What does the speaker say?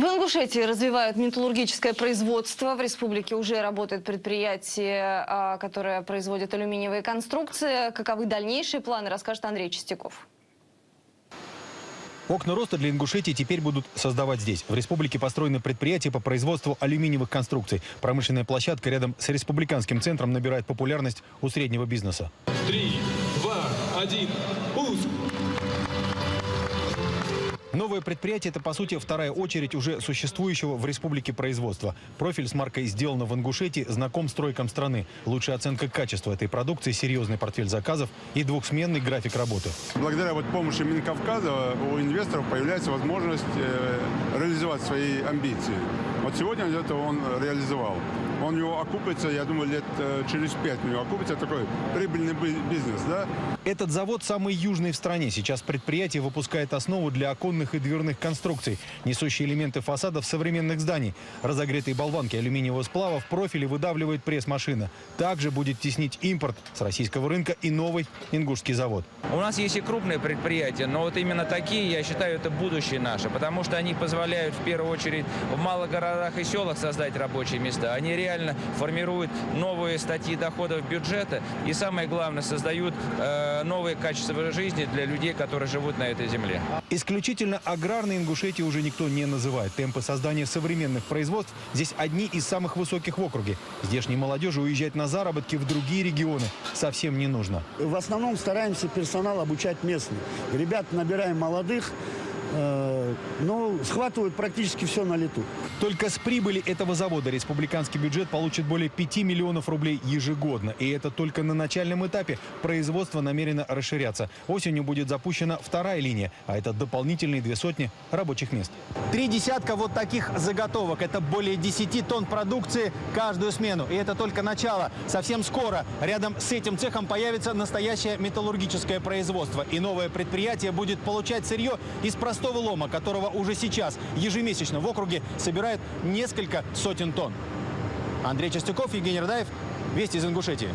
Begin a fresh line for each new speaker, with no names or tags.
В Ингушетии развивают металлургическое производство. В республике уже работает предприятие, которое производит алюминиевые конструкции. Каковы дальнейшие планы, расскажет Андрей Чистяков.
Окна роста для Ингушетии теперь будут создавать здесь. В республике построено предприятие по производству алюминиевых конструкций. Промышленная площадка рядом с республиканским центром набирает популярность у среднего бизнеса.
3, 2, 1, пуск!
Новое предприятие – это, по сути, вторая очередь уже существующего в республике производства. Профиль с маркой «Сделано в Ингушетии» знаком стройкам страны. Лучшая оценка качества этой продукции, серьезный портфель заказов и двухсменный график работы.
Благодаря помощи Минкавказа у инвесторов появляется возможность реализовать свои амбиции. Вот сегодня это он реализовал. Он его окупится, я думаю, лет через 5 у него окупится такой прибыльный бизнес, да?
Этот завод самый южный в стране. Сейчас предприятие выпускает основу для оконных и дверных конструкций, несущие элементы фасадов современных зданий. Разогретые болванки алюминиевого сплава в профиле выдавливает пресс-машина. Также будет теснить импорт с российского рынка и новый ингушский завод.
У нас есть и крупные предприятия, но вот именно такие, я считаю, это будущее наше, потому что они позволяют в первую очередь в малых городах и селах создать рабочие места. Они реально формируют новые статьи доходов бюджета и, самое главное, создают новые качества жизни для людей, которые живут на этой земле.
Исключительно аграрной Ингушетии уже никто не называет. Темпы создания современных производств здесь одни из самых высоких в округе. Здешней молодежи уезжать на заработки в другие регионы совсем не нужно.
В основном стараемся персонал обучать местный. Ребят набираем молодых, но схватывают практически все на лету.
Только с прибыли этого завода республиканский бюджет получит более 5 миллионов рублей ежегодно. И это только на начальном этапе. Производство намерено расширяться. Осенью будет запущена вторая линия, а это дополнительные 200 рабочих мест. 3 десятка вот таких заготовок. Это более 10 тонн продукции каждую смену. И это только начало. Совсем скоро рядом с этим цехом появится настоящее металлургическое производство. И новое предприятие будет получать сырье из простого лома, которого уже сейчас ежемесячно в округе собирают несколько сотен тонн. Андрей Чистяков, Евгений Радаев. Вести из Ингушетии.